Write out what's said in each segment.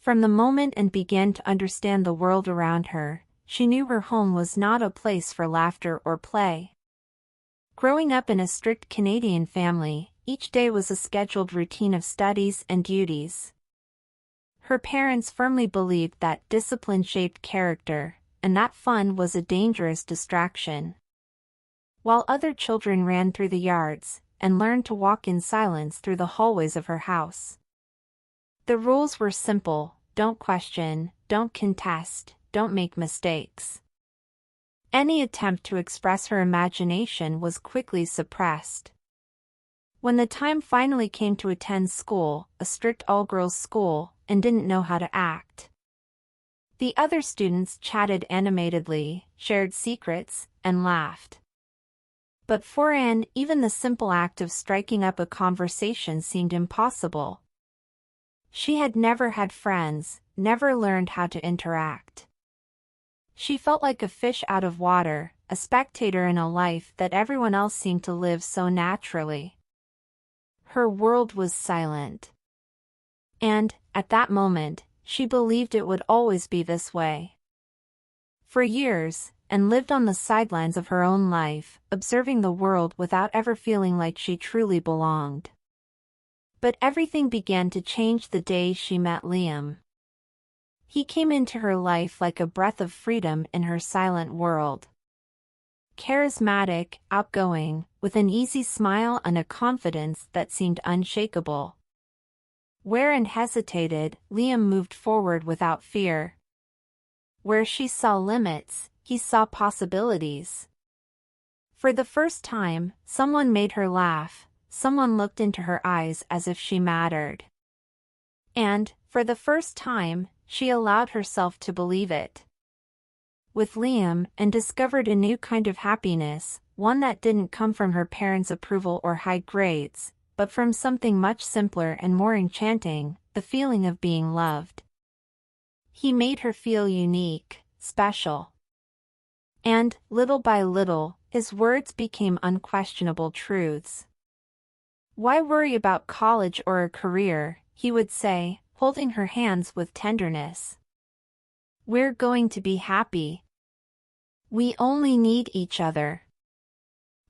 From the moment and began to understand the world around her, she knew her home was not a place for laughter or play. Growing up in a strict Canadian family, each day was a scheduled routine of studies and duties. Her parents firmly believed that discipline shaped character, and that fun was a dangerous distraction. While other children ran through the yards, and learned to walk in silence through the hallways of her house. The rules were simple: don't question, don't contest, don't make mistakes. Any attempt to express her imagination was quickly suppressed. When the time finally came to attend school, a strict all-girls school, and didn't know how to act. The other students chatted animatedly, shared secrets, and laughed. But for Anne, even the simple act of striking up a conversation seemed impossible. She had never had friends, never learned how to interact. She felt like a fish out of water, a spectator in a life that everyone else seemed to live so naturally. Her world was silent. And, at that moment, she believed it would always be this way. For years, Anne lived on the sidelines of her own life, observing the world without ever feeling like she truly belonged. But everything began to change the day she met Liam. He came into her life like a breath of freedom in her silent world. Charismatic, outgoing, with an easy smile and a confidence that seemed unshakable. Where Anne hesitated, Liam moved forward without fear. Where she saw limits, he saw possibilities. For the first time, someone made her laugh, someone looked into her eyes as if she mattered. And, for the first time, she allowed herself to believe it. With Liam, Anne discovered a new kind of happiness, one that didn't come from her parents' approval or high grades, but from something much simpler and more enchanting, the feeling of being loved. He made her feel unique, special. And, little by little, his words became unquestionable truths. "Why worry about college or a career?" he would say, holding her hands with tenderness. "We're going to be happy. We only need each other."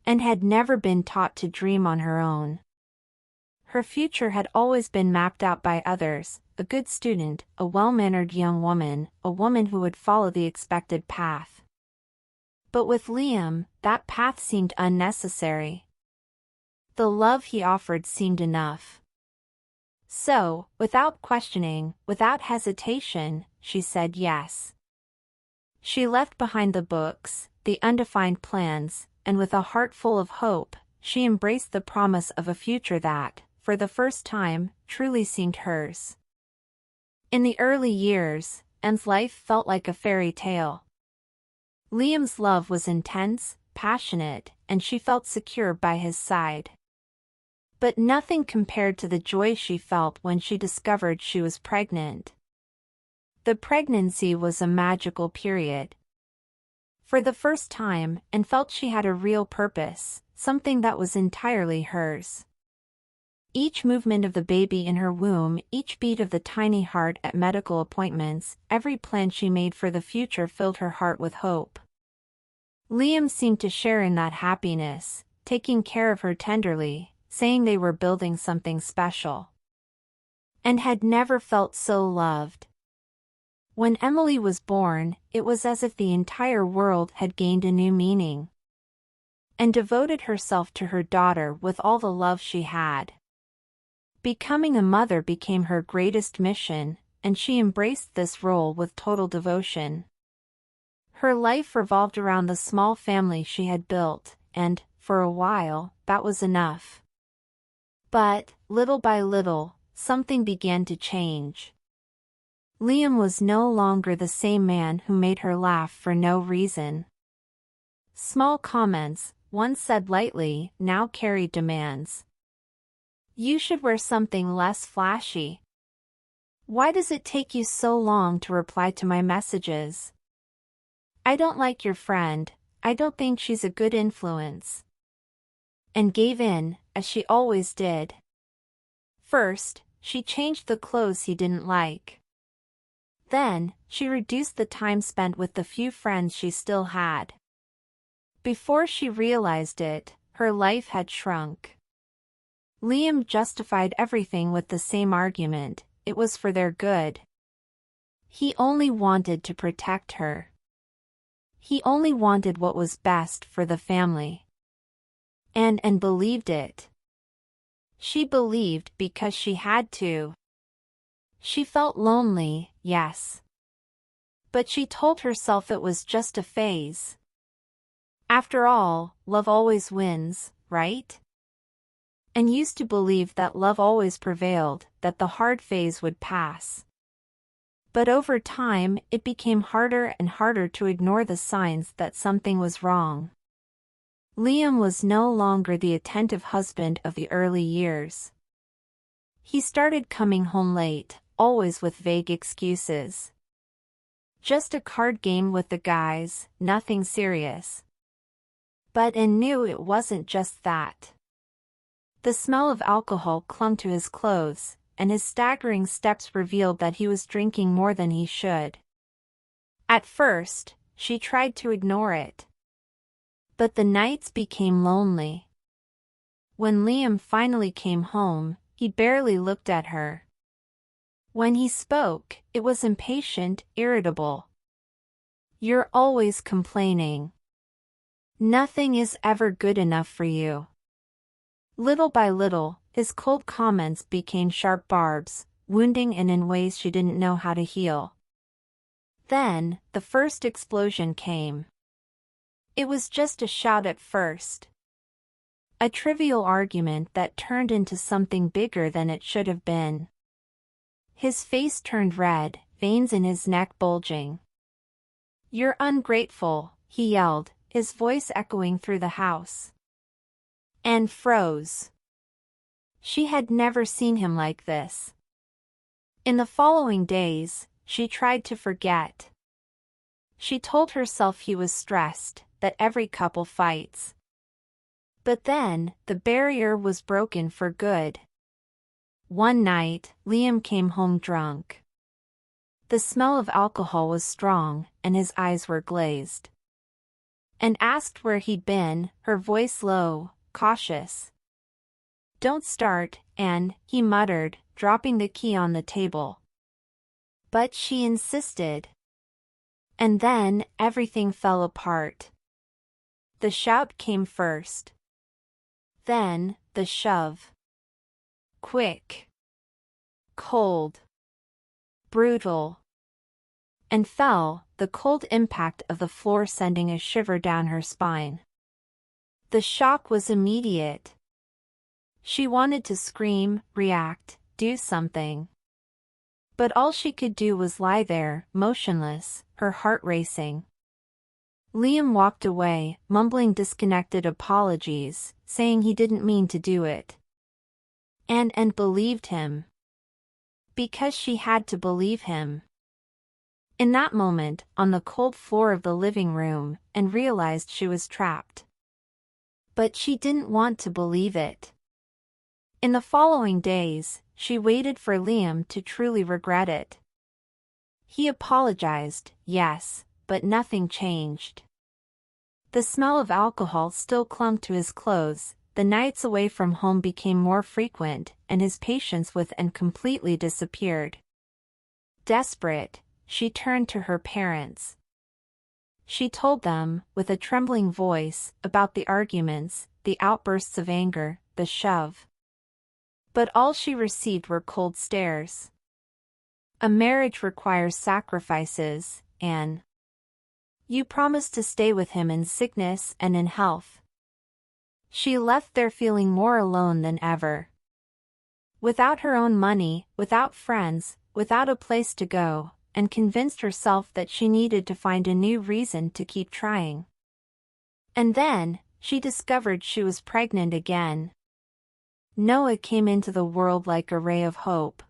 And had never been taught to dream on her own. Her future had always been mapped out by others: a good student, a well-mannered young woman, a woman who would follow the expected path. But with Liam, that path seemed unnecessary. The love he offered seemed enough. So, without questioning, without hesitation, she said yes. She left behind the books, the undefined plans, and with a heart full of hope, she embraced the promise of a future that, for the first time, truly seemed hers. In the early years, Anne's life felt like a fairy tale. Liam's love was intense, passionate, and she felt secure by his side. But nothing compared to the joy she felt when she discovered she was pregnant. The pregnancy was a magical period. For the first time, Anne felt she had a real purpose, something that was entirely hers. Each movement of the baby in her womb, each beat of the tiny heart at medical appointments, every plan she made for the future filled her heart with hope. Liam seemed to share in that happiness, taking care of her tenderly, saying they were building something special. And had never felt so loved. When Emily was born, it was as if the entire world had gained a new meaning. And devoted herself to her daughter with all the love she had. Becoming a mother became her greatest mission, and she embraced this role with total devotion. Her life revolved around the small family she had built, and, for a while, that was enough. But, little by little, something began to change. Liam was no longer the same man who made her laugh for no reason. Small comments, once said lightly, now carried demands. "You should wear something less flashy." "Why does it take you so long to reply to my messages?" "I don't like your friend, I don't think she's a good influence." And gave in, as she always did. First, she changed the clothes he didn't like. Then, she reduced the time spent with the few friends she still had. Before she realized it, her life had shrunk. Liam justified everything with the same argument: it was for their good. He only wanted to protect her. He only wanted what was best for the family. And believed it. She believed because she had to. She felt lonely, yes. But she told herself it was just a phase. After all, love always wins, right? And used to believe that love always prevailed, that the hard phase would pass. But over time, it became harder and harder to ignore the signs that something was wrong. Liam was no longer the attentive husband of the early years. He started coming home late, always with vague excuses. Just a card game with the guys, nothing serious. But Anne knew it wasn't just that. The smell of alcohol clung to his clothes, and his staggering steps revealed that he was drinking more than he should. At first, she tried to ignore it. But the nights became lonely. When Liam finally came home, he barely looked at her. When he spoke, it was impatient, irritable. "You're always complaining. Nothing is ever good enough for you." Little by little, his cold comments became sharp barbs, wounding Anne in ways she didn't know how to heal. Then, the first explosion came. It was just a shout at first. A trivial argument that turned into something bigger than it should have been. His face turned red, veins in his neck bulging. "You're ungrateful," he yelled, his voice echoing through the house. Anne froze. She had never seen him like this. In the following days, she tried to forget. She told herself he was stressed, that every couple fights. But then, the barrier was broken for good. One night, Liam came home drunk. The smell of alcohol was strong, and his eyes were glazed. Anne asked where he'd been, her voice low, cautious. "Don't start, Anne," he muttered, dropping the key on the table. But she insisted. And then, everything fell apart. The shout came first. Then, the shove. Quick. Cold. Brutal. And fell, the cold impact of the floor sending a shiver down her spine. The shock was immediate. She wanted to scream, react, do something. But all she could do was lie there, motionless, her heart racing. Liam walked away, mumbling disconnected apologies, saying he didn't mean to do it. And believed him. Because she had to believe him. In that moment, on the cold floor of the living room, Anne realized she was trapped. But she didn't want to believe it. In the following days, she waited for Liam to truly regret it. He apologized, yes, but nothing changed. The smell of alcohol still clung to his clothes, the nights away from home became more frequent, and his patience with Anne completely disappeared. Desperate, she turned to her parents. She told them, with a trembling voice, about the arguments, the outbursts of anger, the shove. But all she received were cold stares. "A marriage requires sacrifices, Anne. You promised to stay with him in sickness and in health." She left there feeling more alone than ever. Without her own money, without friends, without a place to go, and convinced herself that she needed to find a new reason to keep trying. And then, she discovered she was pregnant again. Noah came into the world like a ray of hope.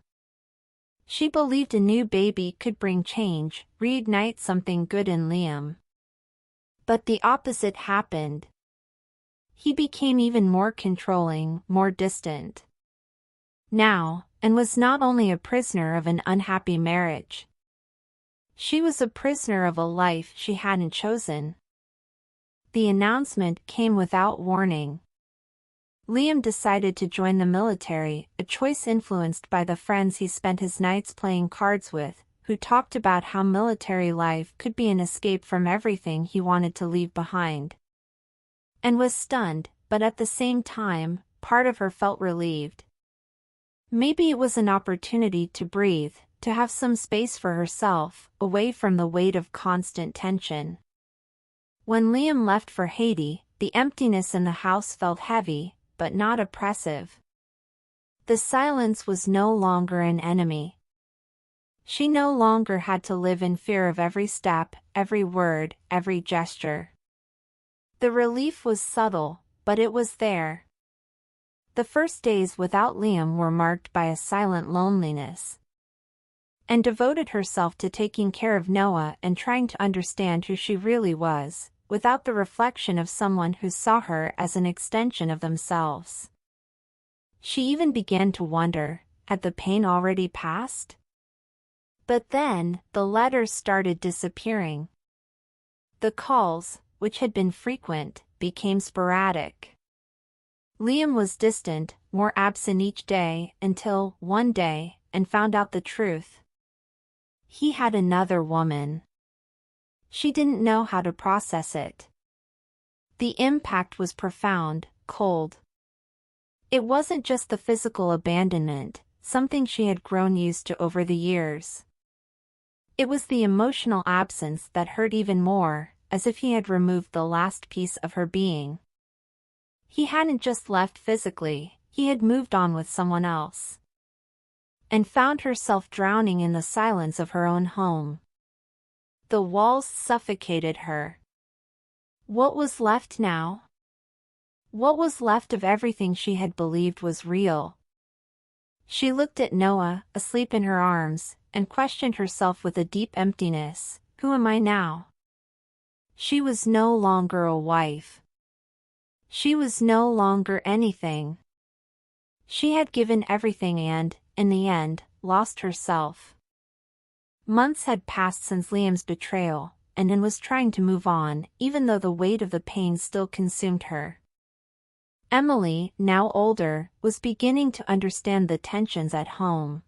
She believed a new baby could bring change, reignite something good in Liam. But the opposite happened. He became even more controlling, more distant. Now, Anne was not only a prisoner of an unhappy marriage. She was a prisoner of a life she hadn't chosen. The announcement came without warning. Liam decided to join the military, a choice influenced by the friends he spent his nights playing cards with, who talked about how military life could be an escape from everything he wanted to leave behind. And was stunned, but at the same time, part of her felt relieved. Maybe it was an opportunity to breathe, to have some space for herself, away from the weight of constant tension. When Liam left for Haiti, the emptiness in the house felt heavy, but not oppressive. The silence was no longer an enemy. She no longer had to live in fear of every step, every word, every gesture. The relief was subtle, but it was there. The first days without Liam were marked by a silent loneliness. And devoted herself to taking care of Noah and trying to understand who she really was, without the reflection of someone who saw her as an extension of themselves. She even began to wonder, had the pain already passed? But then, the letters started disappearing. The calls, which had been frequent, became sporadic. Liam was distant, more absent each day, until, one day, and found out the truth. He had another woman. She didn't know how to process it. The impact was profound, cold. It wasn't just the physical abandonment, something she had grown used to over the years. It was the emotional absence that hurt even more, as if he had removed the last piece of her being. He hadn't just left physically, he had moved on with someone else. And found herself drowning in the silence of her own home. The walls suffocated her. What was left now? What was left of everything she had believed was real? She looked at Noah, asleep in her arms, and questioned herself with a deep emptiness. Who am I now? She was no longer a wife. She was no longer anything. She had given everything and, in the end, lost herself. Months had passed since Liam's betrayal, and Anne was trying to move on, even though the weight of the pain still consumed her. Emily, now older, was beginning to understand the tensions at home.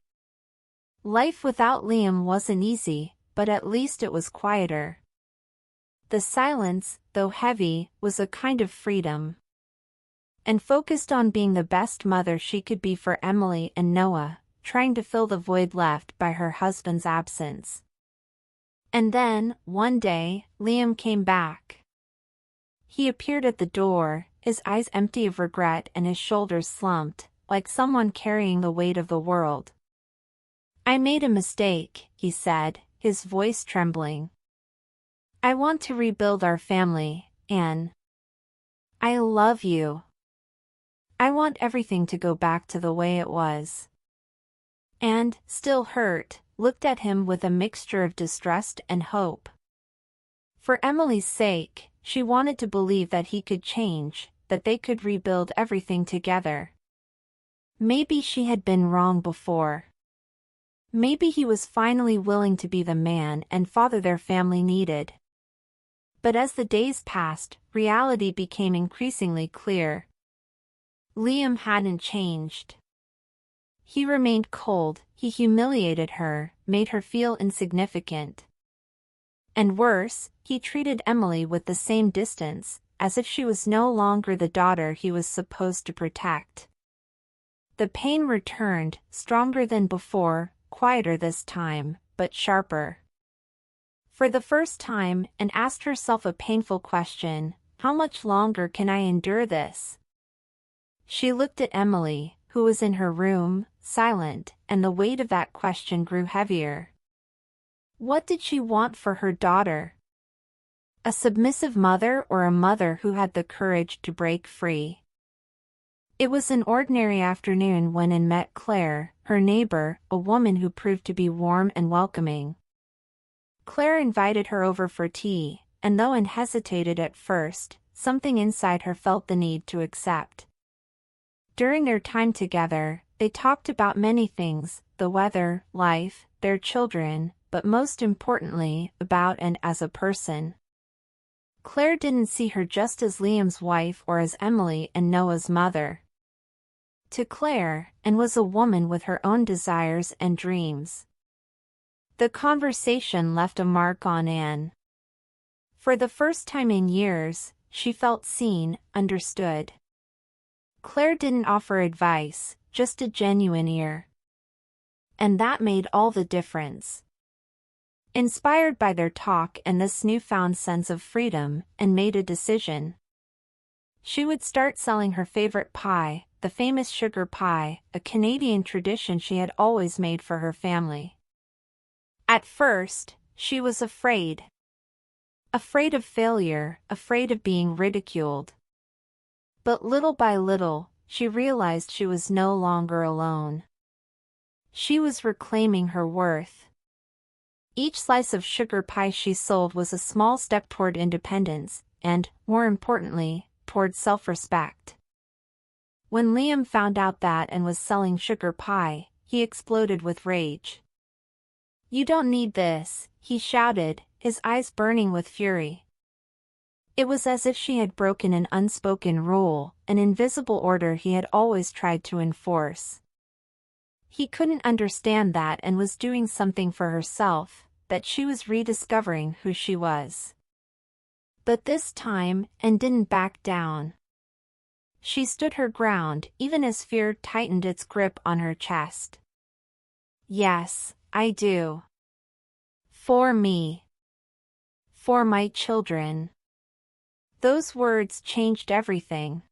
Life without Liam wasn't easy, but at least it was quieter. The silence, though heavy, was a kind of freedom. And focused on being the best mother she could be for Emily and Noah, trying to fill the void left by her husband's absence. And then, one day, Liam came back. He appeared at the door, his eyes empty of regret and his shoulders slumped, like someone carrying the weight of the world. "I made a mistake," he said, his voice trembling. "I want to rebuild our family, Anne. I love you. I want everything to go back to the way it was." And, still hurt, looked at him with a mixture of distrust and hope. For Emily's sake, she wanted to believe that he could change, that they could rebuild everything together. Maybe she had been wrong before. Maybe he was finally willing to be the man and father their family needed. But as the days passed, reality became increasingly clear. Liam hadn't changed. He remained cold, he humiliated her, made her feel insignificant. And worse, he treated Emily with the same distance, as if she was no longer the daughter he was supposed to protect. The pain returned, stronger than before, quieter this time, but sharper. For the first time, Anne asked herself a painful question: how much longer can I endure this? She looked at Emily, who was in her room, silent, and the weight of that question grew heavier. What did she want for her daughter? A submissive mother or a mother who had the courage to break free? It was an ordinary afternoon when Anne met Claire, her neighbor, a woman who proved to be warm and welcoming. Claire invited her over for tea, and though Anne hesitated at first, something inside her felt the need to accept. During their time together, they talked about many things: the weather, life, their children, but most importantly, about and as a person. Claire didn't see her just as Liam's wife or as Emily and Noah's mother. To Claire, Anne was a woman with her own desires and dreams. The conversation left a mark on Anne. For the first time in years, she felt seen, understood. Claire didn't offer advice, just a genuine ear. And that made all the difference. Inspired by their talk and this newfound sense of freedom, Anne made a decision. She would start selling her favorite pie, the famous sugar pie, a Canadian tradition she had always made for her family. At first, she was afraid. Afraid of failure, afraid of being ridiculed. But little by little, she realized she was no longer alone. She was reclaiming her worth. Each slice of sugar pie she sold was a small step toward independence, and, more importantly, toward self-respect. When Liam found out that Anne was selling sugar pie, he exploded with rage. "You don't need this," he shouted, his eyes burning with fury. It was as if she had broken an unspoken rule, an invisible order he had always tried to enforce. He couldn't understand that Anne was doing something for herself, that she was rediscovering who she was. But this time, Anne didn't back down. She stood her ground, even as fear tightened its grip on her chest. "Yes, I do. For me. For my children." Those words changed everything.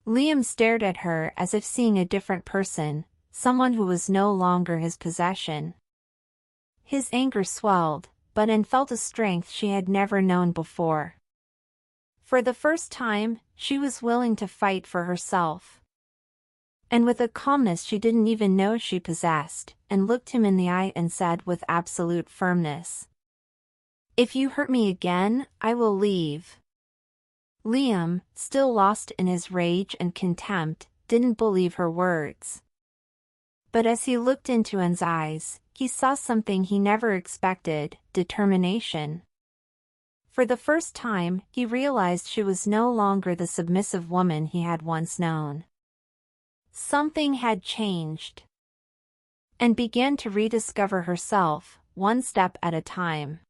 Liam stared at her as if seeing a different person, someone who was no longer his possession. His anger swelled, but Anne felt a strength she had never known before. For the first time, she was willing to fight for herself. And with a calmness she didn't even know she possessed, Anne looked him in the eye and said with absolute firmness, "If you hurt me again, I will leave." Liam, still lost in his rage and contempt, didn't believe her words. But as he looked into Anne's eyes, he saw something he never expected: determination. For the first time, he realized she was no longer the submissive woman he had once known. Something had changed. And began to rediscover herself, one step at a time.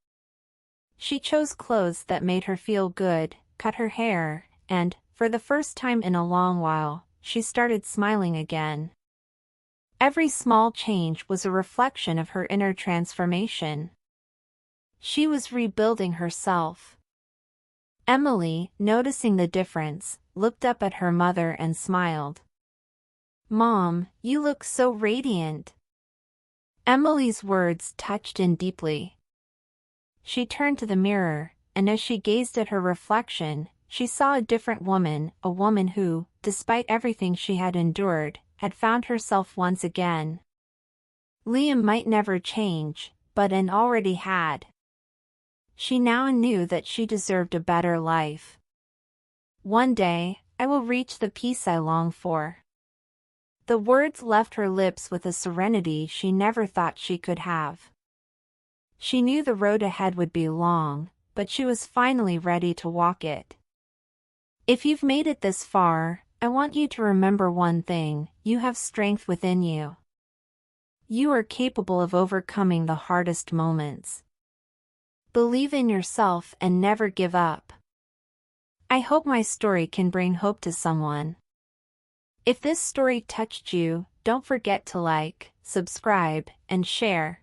She chose clothes that made her feel good, cut her hair, and, for the first time in a long while, she started smiling again. Every small change was a reflection of her inner transformation. She was rebuilding herself. Emily, noticing the difference, looked up at her mother and smiled. "Mom, you look so radiant." Emily's words touched in deeply. She turned to the mirror, and as she gazed at her reflection, she saw a different woman, a woman who, despite everything she had endured, had found herself once again. Liam might never change, but Anne already had. She now knew that she deserved a better life. "One day, I will reach the peace I long for." The words left her lips with a serenity she never thought she could have. She knew the road ahead would be long, but she was finally ready to walk it. If you've made it this far, I want you to remember one thing: you have strength within you. You are capable of overcoming the hardest moments. Believe in yourself and never give up. I hope my story can bring hope to someone. If this story touched you, don't forget to like, subscribe, and share.